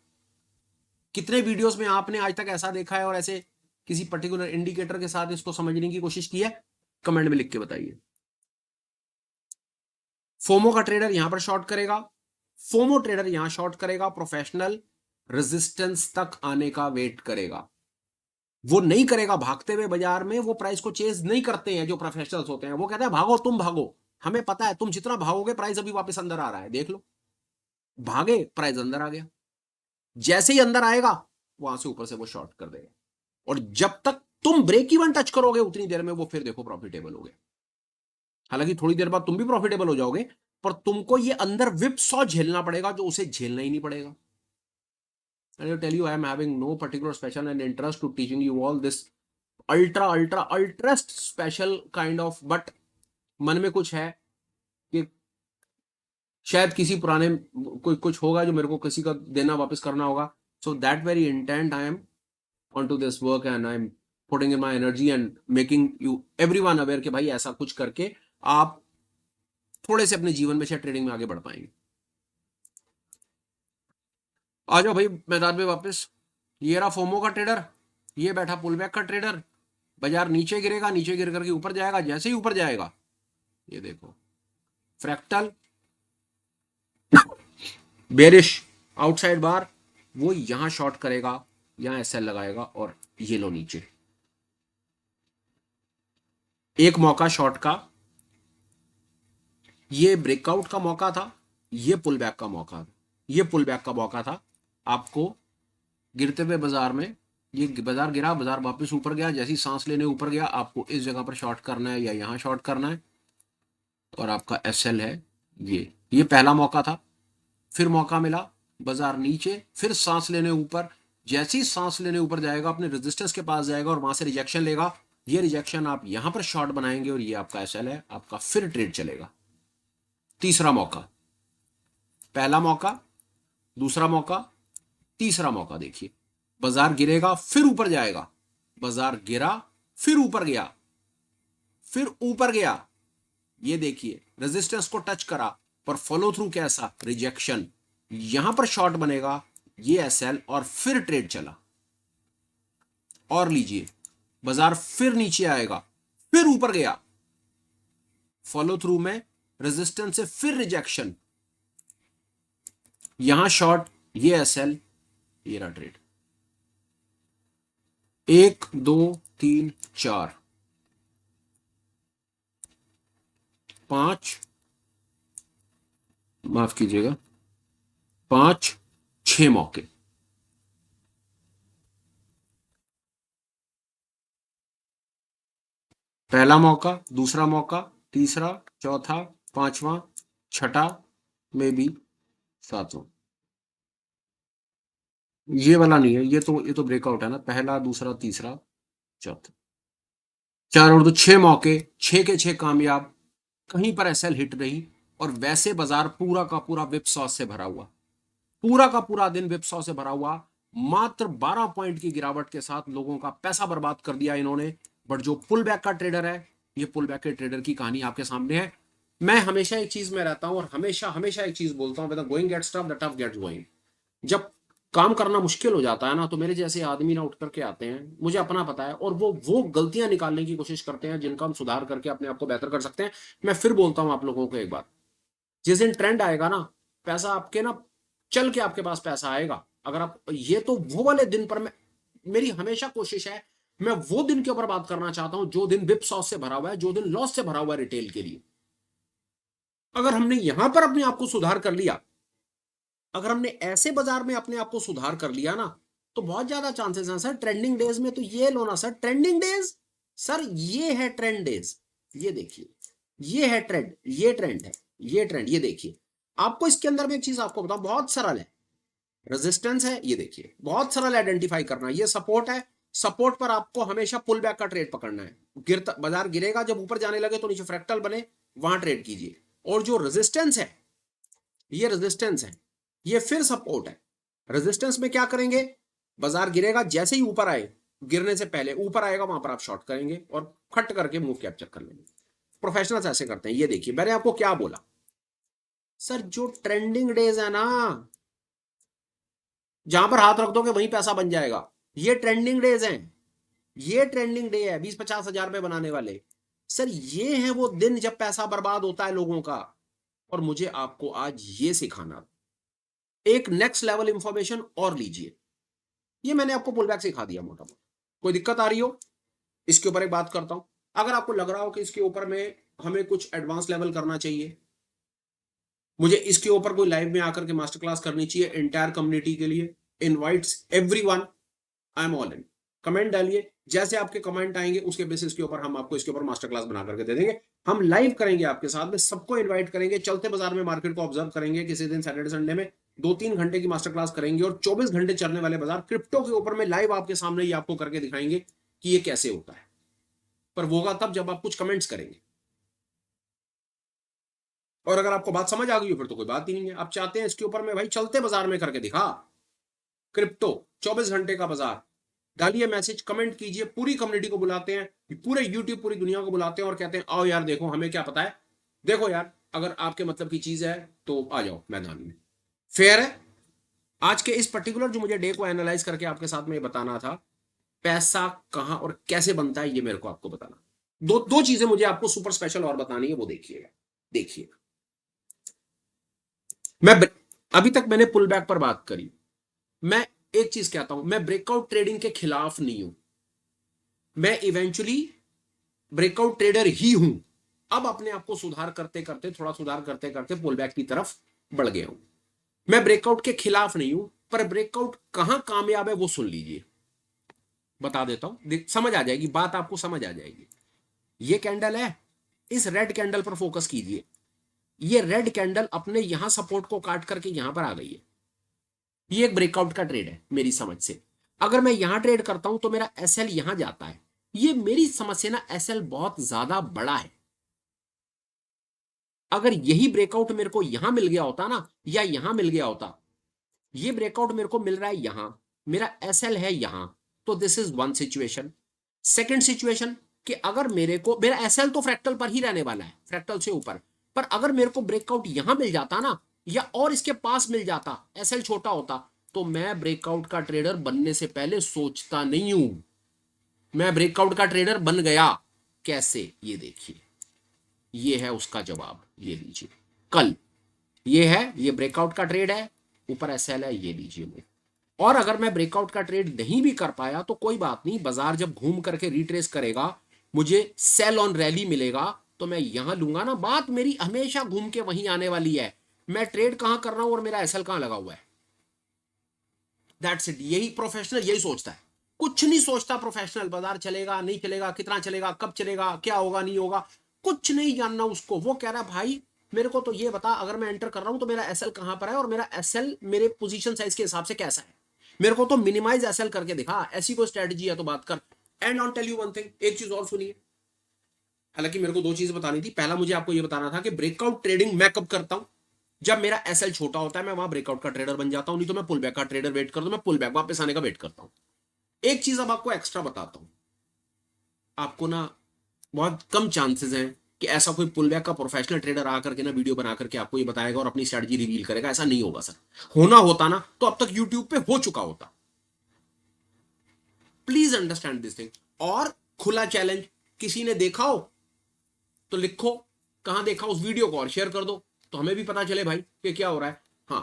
कितने वीडियोस में आपने आज तक ऐसा देखा है और ऐसे किसी पर्टिकुलर इंडिकेटर के साथ इसको समझने की कोशिश की है, कमेंट में लिख के बताइए। फोमो का ट्रेडर यहां पर शॉर्ट करेगा, फोमो ट्रेडर यहां शॉर्ट करेगा, प्रोफेशनल रेजिस्टेंस तक आने का वेट करेगा, वो नहीं करेगा भागते हुए बाजार में, वो प्राइस को चेज नहीं करते हैं जो प्रोफेशनल्स होते हैं, वो कहते हैं भागो तुम भागो, हमें पता है तुम जितना भागोगे प्राइस अभी वापस अंदर आ रहा है, देख लो, भागे प्राइस अंदर आ गया, जैसे ही अंदर आएगा वहां से ऊपर से वो शॉर्ट कर देगा। और जब तक तुम ब्रेक इवन टच करोगे उतनी देर में वो फिर देखो प्रॉफिटेबल हो गया। हालांकि थोड़ी देर बाद तुम भी प्रॉफिटेबल हो जाओगे, पर तुमको ये अंदर विप सॉ झेलना पड़ेगा जो उसे झेलना ही नहीं पड़ेगा। I tell you, I am having no particular special and interest to teaching you all this ultra special kind of, but मन में कुछ है कि शायद किसी पुराने कोई कुछ होगा जो मेरे को किसी का देना वापस करना होगा। So that very intent I am on to this work and I am putting in my energy and making you everyone aware कि भाई ऐसा कुछ करके आप थोड़े से अपने जीवन में शायद ट्रेडिंग में आगे बढ़ पाएंगे। आ जाओ भाई मैदान में वापस। ये रहा फोमो का ट्रेडर, ये बैठा पुल बैक का ट्रेडर। बाजार नीचे गिरेगा, नीचे गिर करके ऊपर जाएगा, जैसे ही ऊपर जाएगा ये देखो फ्रैक्टल बेरिश आउटसाइड बार, वो यहां शॉर्ट करेगा, यहां एसएल लगाएगा और ये लो नीचे। एक मौका शॉर्ट का, ये ब्रेकआउट का मौका था, ये पुल बैक का मौका था, ये पुल बैक का मौका था। आपको गिरते हुए बाजार में, ये बाजार गिरा, बाजार वापस ऊपर गया, जैसी सांस लेने ऊपर गया आपको इस जगह पर शॉर्ट करना है या यहां शॉर्ट करना है, और आपका एसएल है ये पहला मौका था। फिर मौका मिला, बाजार नीचे, फिर सांस लेने ऊपर, जैसी सांस लेने ऊपर जाएगा अपने रेजिस्टेंस के पास जाएगा और वहां से रिजेक्शन लेगा। ये रिजेक्शन आप यहां पर शॉर्ट बनाएंगे और ये आपका एसएल है, आपका फिर ट्रेड चलेगा। तीसरा मौका, पहला मौका, दूसरा मौका, तीसरा मौका। देखिए बाजार गिरेगा फिर ऊपर जाएगा, बाजार गिरा फिर ऊपर गया, फिर ऊपर गया, ये देखिए रेजिस्टेंस को टच करा पर फॉलो थ्रू कैसा, रिजेक्शन, यहां पर शॉर्ट बनेगा, ये एसएल और फिर ट्रेड चला। और लीजिए बाजार फिर नीचे आएगा, फिर ऊपर गया, फॉलो थ्रू में रेजिस्टेंस से फिर रिजेक्शन, यहां शॉर्ट, ये एसएल, ये रहा ट्रेड। 1 2 3 4 5, माफ कीजिएगा 5 6 मौके। पहला मौका, दूसरा मौका, तीसरा, चौथा, पांचवा, छठा, में भी सातवां। ये वाला नहीं है, ये तो ब्रेकआउट है ना, पहला दूसरा तीसरा चौथा, 4 और 2 6 मौके, 6 के 6 कामयाब, कहीं पर एसएल हिट नहीं। और वैसे बाजार पूरा का पूरा विप सॉस से भरा हुआ, पूरा का पूरा दिन विप सॉस से भरा हुआ। मात्र 12 पॉइंट की गिरावट के साथ लोगों का पैसा बर्बाद कर दिया इन्होंने। बट जो पुल बैक का ट्रेडर है, ये पुल बैक के ट्रेडर की कहानी आपके सामने है। मैं हमेशा एक चीज में रहता हूं और हमेशा हमेशा एक चीज बोलता हूं, going gets tough, the tough gets going. जब काम करना मुश्किल हो जाता है ना, तो मेरे जैसे आदमी ना उठ करके आते हैं, मुझे अपना पता है, और वो गलतियां निकालने की कोशिश करते हैं जिनका हम सुधार करके अपने आप को बेहतर कर सकते हैं। मैं फिर बोलता हूं आप लोगों को एक बात, जिस दिन ट्रेंड आएगा ना, पैसा आपके ना चल के आपके पास पैसा आएगा। अगर आप ये तो वो वाले दिन पर, मैं मेरी हमेशा कोशिश है, मैं वो दिन के ऊपर बात करना चाहता हूं जो दिन विप सॉस से भरा हुआ है, जो दिन लॉस से भरा हुआ है रिटेल के लिए। अगर हमने यहां पर अपने आप को सुधार कर लिया, अगर हमने ऐसे बाजार में अपने आप को सुधार कर लिया ना, तो बहुत ज्यादा चांसेस हैं सर ट्रेंडिंग डेज में। तो ये लो ना सर ट्रेंडिंग डेज, सर ये है ट्रेंड डेज, ये देखिए, ये है ट्रेंड, ये ट्रेंड है, ये ट्रेंड, ये देखिए। आपको इसके अंदर में एक चीज आपको बताऊं, बहुत सरल है। रेजिस्टेंस है, ये देखिए, बहुत सरल आइडेंटिफाई करना। ये सपोर्ट है, सपोर्ट पर आपको हमेशा पुल बैक का ट्रेड पकड़ना है। गिरता बाजार गिरेगा, जब ऊपर जाने लगे तो नीचे फ्रैक्टल बने, वहां ट्रेड कीजिए। और जो रेजिस्टेंस है, ये रेजिस्टेंस है, ये फिर सपोर्ट है। रेजिस्टेंस में क्या करेंगे, बाजार गिरेगा, जैसे ही ऊपर आए, गिरने से पहले ऊपर आएगा, वहां पर आप शॉर्ट करेंगे और खट करके मूव कैप्चर कर लेंगे। प्रोफेशनल्स ऐसे करते हैं। ये देखिए मैंने आपको क्या बोला सर, जो ट्रेंडिंग डेज है ना, जहां पर हाथ रख दोगे वहीं पैसा बन जाएगा, ये ट्रेंडिंग डेज हैं। ये ट्रेंडिंग डे है 20-50 हजार रुपए बनाने वाले। सर ये है वो दिन जब पैसा बर्बाद होता है लोगों का। और मुझे आपको आज ये सिखाना, एक नेक्स्ट लेवल इंफॉर्मेशन और लीजिए। ये मैंने आपको पुल बैक सिखा दिया मोटा मोटा। कोई दिक्कत आ रही हो, इसके ऊपर एक बात करता हूं। अगर आपको लग रहा हो कि इसके ऊपर में हमें कुछ एडवांस लेवल करना चाहिए, मुझे इसके ऊपर कोई लाइव में आकर के मास्टर क्लास करनी चाहिए एंटायर कम्युनिटी के लिए, invites everyone, I am all in. Comment डालिए, जैसे आपके कमेंट आएंगे उसके बेसिस के ऊपर हम आपको इसके ऊपर मास्टर क्लास बना करके दे देंगे। हम लाइव करेंगे आपके साथ में, सबको इन्वाइट करेंगे, चलते बाजार में मार्केट को ऑब्जर्व करेंगे किसी दिन सैटरडे संडे में, 2-3 घंटे की मास्टर क्लास करेंगे और 24 घंटे चलने वाले बाजार क्रिप्टो के ऊपर में लाइव आपके सामने ही आपको करके दिखाएंगे कि ये कैसे होता है। पर वो होगा तब जब आप कुछ कमेंट्स करेंगे। और अगर आपको बात समझ आ गई हो फिर तो कोई बात ही नहीं है। आप चाहते हैं इसके ऊपर में भाई चलते बाजार में करके दिखा, क्रिप्टो 24 घंटे का बाजार, डालिए मैसेज, कमेंट कीजिए, पूरी कम्युनिटी को बुलाते हैं, पूरे यूट्यूब पूरी दुनिया को बुलाते हैं और कहते हैं आओ यार देखो हमें क्या पता है, देखो यार अगर आपके मतलब की चीज है तो आ जाओ मैदान में। फेयर है। आज के इस पर्टिकुलर जो मुझे डे को एनालाइज करके आपके साथ में बताना था, पैसा कहां और कैसे बनता है ये मेरे को आपको बताना। दो दो चीजें मुझे आपको सुपर स्पेशल और बतानी है, वो देखिएगा। देखिएगा, मैं अभी तक मैंने पुल बैक पर बात करी। मैं एक चीज कहता हूं, मैं ब्रेकआउट ट्रेडिंग के खिलाफ नहीं हूं, मैं इवेंचुअली ब्रेकआउट ट्रेडर ही हूं। अब अपने आप को सुधार करते करते, थोड़ा सुधार करते करते पुल बैक की तरफ बढ़ गया हूं। मैं ब्रेकआउट के खिलाफ नहीं हूं, पर ब्रेकआउट कहां कामयाब है वो सुन लीजिए, बता देता हूं, समझ आ जाएगी बात, आपको समझ आ जाएगी। ये कैंडल है, इस रेड कैंडल पर फोकस कीजिए। ये रेड कैंडल अपने यहां सपोर्ट को काट करके यहां पर आ गई है। ये एक ब्रेकआउट का ट्रेड है मेरी समझ से। अगर मैं यहां ट्रेड करता हूं तो मेरा एसएल यहां जाता है। ये मेरी समझ से ना एसएल बहुत ज्यादा बड़ा है। अगर यही ब्रेकआउट मेरे को यहां मिल गया होता ना, या यहां मिल गया होता, ये ब्रेकआउट मेरे को मिल रहा है यहां, मेरा एसएल है यहां, तो this is one situation. Second situation कि अगर मेरे को, मेरा एसएल तो फ्रैक्टल पर ही रहने वाला है, फ्रैक्टल से ऊपर, पर अगर मेरे को ब्रेकआउट यहां मिल जाता ना, या और इसके पास मिल जाता, एसएल छोटा होता, तो मैं ब्रेकआउट का ट्रेडर बनने से पहले सोचता नहीं हूं, मैं ब्रेकआउट का ट्रेडर बन गया। कैसे, ये देखिए, ये है उसका जवाब, ये लीजिए। कल ये है, ये ब्रेकआउट का ट्रेड है, ऊपर एसएल है, ये लीजिए मेरे। और अगर मैं ब्रेकआउट का ट्रेड नहीं भी कर पाया तो कोई बात नहीं, बाजार जब घूम करके रिट्रेस करेगा, मुझे सेल ऑन रैली मिलेगा तो मैं यहां लूंगा ना। बात मेरी हमेशा घूम के वहीं आने वाली है, मैं ट्रेड कहां कर रहा हूं और मेरा एसएल कहां लगा हुआ है। That's it. यही प्रोफेशनल यही सोचता है, कुछ नहीं सोचता प्रोफेशनल, बाजार चलेगा नहीं चलेगा, कितना चलेगा, कब चलेगा, क्या होगा नहीं होगा, कुछ नहीं जानना उसको। वो कह रहा है भाई मेरे को तो ये बता, अगर मैं एंटर कर रहा हूं तो मेरा एसएल कहां पर है और मेरा एसएल मेरे पोजीशन साइज के हिसाब से कैसा है, मेरे को तो मिनिमाइज एसएल करके दिखा। ऐसी कोई स्ट्रेटजी है तो बात कर। And on tell you one thing, एक चीज और सुनिए। हालांकि मेरे को दो चीज बतानी थी, पहला मुझे आपको ये बताना था कि ब्रेकआउट ट्रेडिंग मैं कब करता हूं, जब मेरा एसएल छोटा होता है, मैं वहां ब्रेकआउट का ट्रेडर बन जाता हूं, नहीं तो मैं पुल बैक का ट्रेडर वेट कर दो, मैं पुल बैक वापस आने का वेट करता हूं। एक चीज अब आपको एक्स्ट्रा बताता हूं, आपको ना बहुत कम चांसेस हैं कि ऐसा कोई पुल बैक का प्रोफेशनल ट्रेडर आकर के ना वीडियो बना करके आपको ये बताएगा और अपनी स्ट्रेटजी रिवील करेगा, ऐसा नहीं होगा सर। होना होता ना तो अब तक यूट्यूब पे हो चुका होता। Please understand this thing. और खुला चैलेंज, किसी ने देखा हो तो लिखो कहां देखा, उस वीडियो को और शेयर कर दो तो हमें भी पता चले भाई कि क्या हो रहा है। हाँ,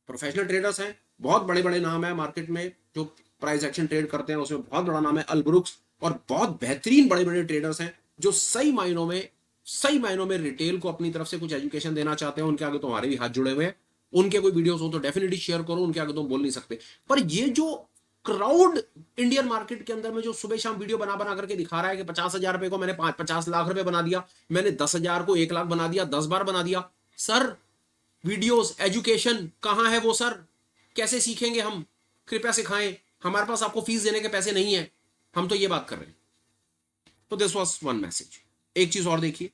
प्रोफेशनल ट्रेडर्स हैं, बहुत बड़े बड़े नाम है मार्केट में जो प्राइस एक्शन ट्रेड करते हैं, उसमें बहुत बड़ा नाम है अल्ब्रुक्स, और बहुत बेहतरीन बड़े बड़े ट्रेडर्स हैं जो सही मायनों में रिटेल को अपनी तरफ से कुछ एजुकेशन देना चाहते हैं। उनके आगे तो हमारे भी हाथ जुड़े हुए हैं, उनके कोई वीडियोस हो तो डेफिनेटली शेयर करो, उनके आगे तो बोल नहीं सकते। पर ये जो क्राउड इंडियन मार्केट के अंदर में जो सुबह शाम वीडियो बना बना करके दिखा रहा है कि 50,000 रुपए को मैंने 50 लाख रुपए बना दिया, मैंने 10,000 को 1 लाख बना दिया, 10 बार बना दिया। सर वीडियोस एजुकेशन कहां है वो सर, कैसे सीखेंगे हम, कृपया सिखाएं, हमारे पास आपको फीस देने के पैसे नहीं है, हम तो ये बात कर रहे हैं। तो दिस वॉज वन मैसेज। एक चीज और देखिए,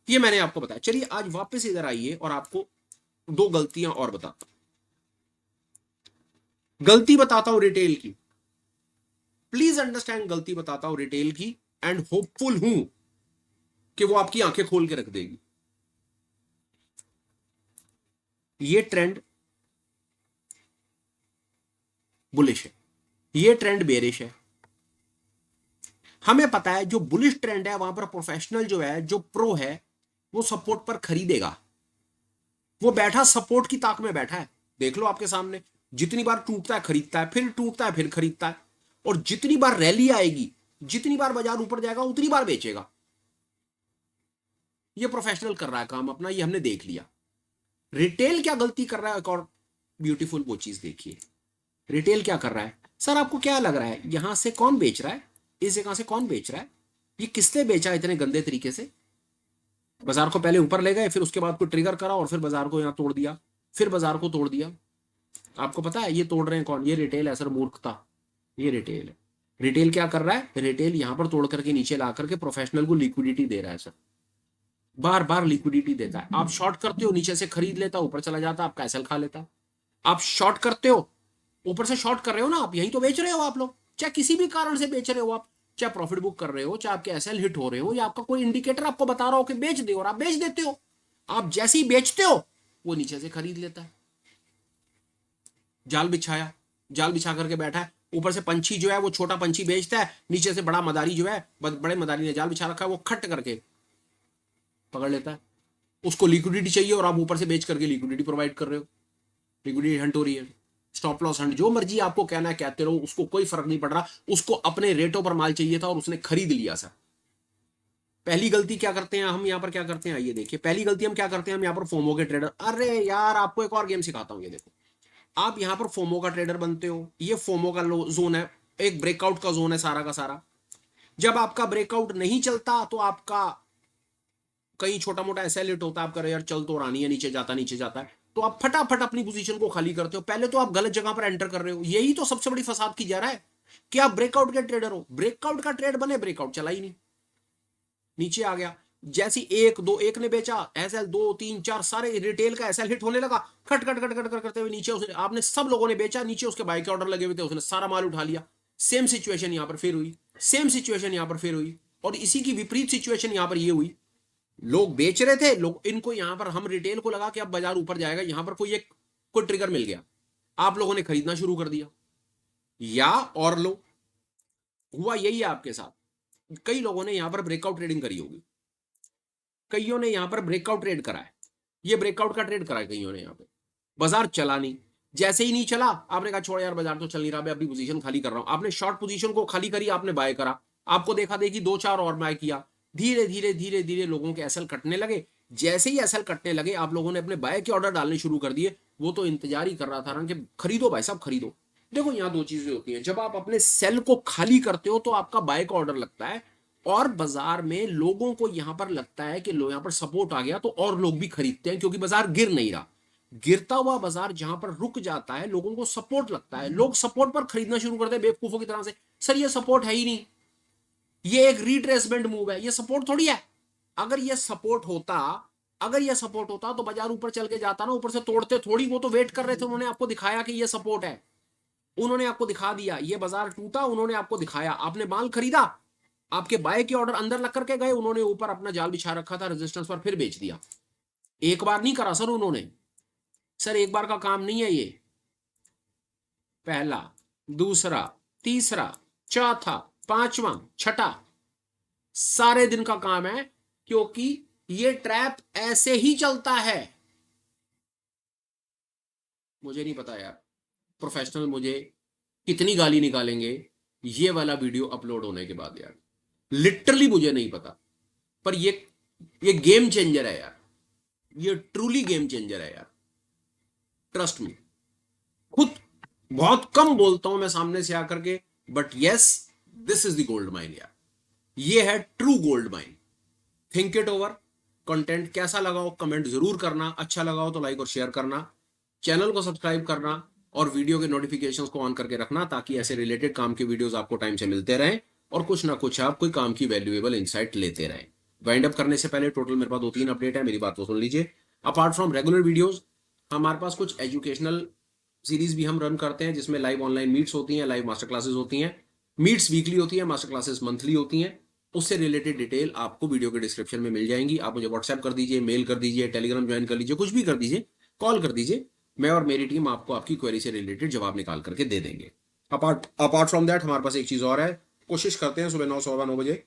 ये मैंने आपको बताया। चलिए आज वापस इधर आइए और आपको दो गलतियां और बताता हूं, गलती बताता हूं रिटेल की, प्लीज अंडरस्टैंड, गलती बताता हूं रिटेल की, एंड होपफुल हूं कि वो आपकी आंखें खोल के रख देगी। ये ट्रेंड बुलिश है, ये ट्रेंड बेरिश है। हमें पता है जो बुलिश ट्रेंड है वहां पर प्रोफेशनल जो है, जो प्रो है, वो सपोर्ट पर खरीदेगा। वो बैठा सपोर्ट की ताक में बैठा है, देख लो आपके सामने, जितनी बार टूटता है खरीदता है, फिर टूटता है फिर खरीदता है, और जितनी बार रैली आएगी, जितनी बार बाजार ऊपर जाएगा उतनी बार बेचेगा। ये प्रोफेशनल कर रहा है काम अपना, ये हमने देख लिया। रिटेल क्या गलती कर रहा है, एक और ब्यूटीफुल वो चीज देखिए। रिटेल क्या कर रहा है, सर आपको क्या लग रहा है यहां से कौन बेच रहा है, इस जगह से कौन बेच रहा है, ये किसने बेचा इतने गंदे तरीके से? बाजार को पहले ऊपर ले गए, फिर उसके बाद कोई ट्रिगर करा और फिर बाजार को यहां तोड़ दिया, फिर बाजार को तोड़ दिया। आपको पता है ये तोड़ रहे हैं कौन? ये रिटेल है सर, मूर्खता। ये रिटेल है। रिटेल क्या कर रहा है? रिटेल यहां पर तोड़ करके नीचे ला करके प्रोफेशनल को लिक्विडिटी दे रहा है सर, बार बार लिक्विडिटी देता है। आप शॉर्ट करते हो, नीचे से खरीद लेता, ऊपर चला जाता, आपका एसएल खा लेता। आप शॉर्ट करते हो, ऊपर से शॉर्ट कर रहे हो ना आप, यही तो बेच रहे हो आप लोग, चाहे किसी भी कारण से बेच रहे हो आप, चाहे प्रॉफिट बुक कर रहे हो, चाहे आपके एसएल हिट हो रहे हो, या आपका कोई इंडिकेटर आपको बता रहा हो कि बेच दे और आप बेच देते हो। आप जैसे ही बेचते हो वो नीचे से खरीद लेता है। जाल बिछाया, जाल बिछा करके बैठा है, ऊपर से पंछी जो है वो छोटा पंछी बेचता है, नीचे से बड़ा मदारी जो है, बड़े मदारी ने जाल बिछा रखा है, वो खट करके पकड़ लेता है। उसको लिक्विडिटी चाहिए और आप ऊपर से बेच करके लिक्विडिटी प्रोवाइड कर रहे हो, लिक्विडिटी हंट हो रही है, स्टॉप लॉस हंट, जो मर्जी आपको कहना है कहते रहो, उसको कोई फर्क नहीं पड़ रहा। उसको अपने रेटों पर माल चाहिए था और उसने खरीद लिया सर। पहली गलती क्या करते हैं हम यहाँ पर, क्या करते हैं आइए देखिए, पहली गलती हम क्या करते हैं, हम यहाँ पर फोमो के ट्रेडर, अरे यार आपको एक और गेम सिखाता हूँ, ये देखो, आप यहां पर फोमो का ट्रेडर बनते हो, ये फोमो का जोन है, एक ब्रेकआउट का जोन है सारा का सारा। जब आपका ब्रेकआउट नहीं चलता तो आपका कहीं छोटा मोटा ऐसा लेट होता है, आपका यार चल तो रानी है, नीचे जाता है, तो आप फटाफट अपनी पोजीशन को खाली करते हो। पहले तो आप गलत जगह पर एंटर कर रहे हो, यही तो सबसे बड़ी फसाद की जा रहा है कि आप ब्रेकआउट के ट्रेडर हो, ब्रेकआउट का ट्रेड बने, ब्रेकआउट चला ही नहीं, नीचे आ गया। जैसी एक दो, एक ने बेचा, एसएल 2 3 4 सारे रिटेल का एसएल हिट होने लगा, खट खट खट खट करते हुए नीचे उसने, आपने सब लोगों ने बेचा, नीचे उसके बाई के ऑर्डर लगे हुए थे, उसने सारा माल उठा लिया। सेम सिचुएशन यहां पर फिर हुई, सेम सिचुएशन यहां पर फिर हुई, और इसी की विपरीत सिचुएशन यहां पर ये हुई। लोग बेच रहे थे, लोग इनको यहां पर, हम रिटेल को लगा कि अब बाजार ऊपर जाएगा, यहां पर कोई ट्रिगर मिल गया, आप लोगों ने खरीदना शुरू कर दिया, या और लो, हुआ यही है आपके साथ। कई लोगों ने यहां पर ब्रेकआउट ट्रेडिंग करी होगी, कईयों ने यहां पर ब्रेकआउट ट्रेड करा है, ये ब्रेकआउट का ट्रेड करा है कईयों ने, यहां पे बाजार चला नहीं, जैसे ही नहीं चला आपने कहा छोड़ यार बाजार तो चल नहीं रहा, मैं अपनी पोजीशन खाली कर रहा हूं, आपने शॉर्ट पोजीशन को खाली करी, आपने बाय करा, आपको देखा देखी 2 4 और बाय किया, धीरे धीरे धीरे धीरे लोगों के एसएल कटने लगे। जैसे ही एसएल कटने लगे आप लोगों ने अपने बाय के ऑर्डर डालने शुरू कर दिए, वो तो इंतजार ही कर रहा था ना कि खरीदो भाई साहब खरीदो। देखो यहाँ दो चीजें होती हैं, जब आप अपने सेल को खाली करते हो तो आपका बाय का ऑर्डर लगता है, और बाजार में लोगों को यहां पर लगता है कि लो यहां पर सपोर्ट आ गया तो और लोग भी खरीदते हैं, क्योंकि बाजार गिर नहीं रहा। गिरता हुआ बाजार जहां पर रुक जाता है लोगों को सपोर्ट लगता है, लोग सपोर्ट पर खरीदना शुरू करते हैं बेवकूफों की तरह से। सर ये सपोर्ट है ही नहीं, ये एक रिट्रेसमेंट मूव है, ये सपोर्ट थोड़ी है। अगर ये सपोर्ट होता, अगर ये सपोर्ट होता तो बाजार ऊपर चल के जाता ना, ऊपर से तोड़ते थोड़ी, वो तो वेट कर रहे थे, उन्होंने आपको दिखाया कि ये सपोर्ट है, उन्होंने आपको दिखा दिया, ये बाजार टूटा, उन्होंने आपको दिखाया, आपने माल खरीदा, आपके बाय के ऑर्डर अंदर लग करके गए, उन्होंने ऊपर अपना जाल बिछा रखा था रेजिस्टेंस पर, फिर बेच दिया। एक बार नहीं करा सर उन्होंने, सर एक बार का काम नहीं है ये, पहला, दूसरा, तीसरा, चौथा, पांचवा, छठा, सारे दिन का काम है, क्योंकि ये ट्रैप ऐसे ही चलता है। मुझे नहीं पता यार प्रोफेशनल मुझे कितनी गाली निकालेंगे ये वाला वीडियो अपलोड होने के बाद, यार लिटरली मुझे नहीं पता, पर ये गेम चेंजर है यार, ये ट्रूली गेम चेंजर है यार, ट्रस्ट मी। खुद बहुत कम बोलता हूं मैं सामने से आकर के, but yes, this is the gold mine यार, ये है true gold mine. Think it over. Content कैसा लगाओ कमेंट जरूर करना, अच्छा लगाओ तो लाइक और शेयर करना, चैनल को सब्सक्राइब करना, और वीडियो के नोटिफिकेशंस को ऑन करके रखना, ताकि ऐसे रिलेटेड काम के वीडियोस आपको टाइम से मिलते रहें, और कुछ ना कुछ आप कोई काम की वैल्यूएबल इंसाइट लेते रहें। वाइंड अप करने से पहले टोटल मेरे पास 2 3 अपडेट है, मेरी बात को सुन लीजिए। अपार्ट फ्रॉम रेगुलर वीडियोज, हमारे पास कुछ एजुकेशनल सीरीज भी हम रन करते हैं, जिसमें लाइव ऑनलाइन मीट्स होती हैं, लाइव मास्टर क्लासेस होती हैं, मीट्स वीकली होती है, मास्टर क्लासेस मंथली होती हैं। उससे रिलेटेड डिटेल आपको वीडियो के डिस्क्रिप्शन में मिल जाएंगी, आप मुझे व्हाट्सएप कर दीजिए, मेल कर दीजिए, टेलीग्राम ज्वाइन कर लीजिए, कुछ भी कर दीजिए, कॉल कर दीजिए, मैं और मेरी टीम आपको आपकी क्वेरी से रिलेटेड जवाब निकाल करके दे देंगे। अपार्ट फ्रॉम दैट हमारे पास एक चीज और है, कोशिश करते हैं सुबह 9 9:15 बजे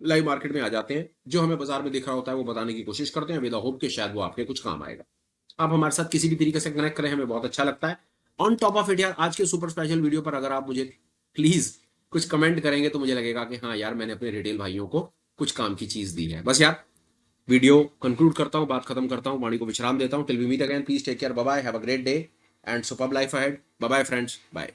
लाइव मार्केट में आ जाते हैं, जो हमें बाजार में दिख रहा होता है वो बताने की कोशिश करते हैं, विद होप कि शायद वो आपके कुछ काम आएगा। आप हमारे साथ किसी भी तरीके से कनेक्ट करें, हमें बहुत अच्छा लगता है। ऑन टॉप ऑफ इट यार, आज के सुपर स्पेशल वीडियो पर अगर आप मुझे प्लीज कुछ कमेंट करेंगे तो मुझे लगेगा कि हाँ यार मैंने अपने रिटेल भाइयों को कुछ काम की चीज दी है। बस यार वीडियो कंक्लूड करता हूं, बात खत्म करता हूं, वाणी को विश्राम देता हूं। Till we meet again, please take care, bye bye, have a great day and superb life ahead. Bye bye friends, bye.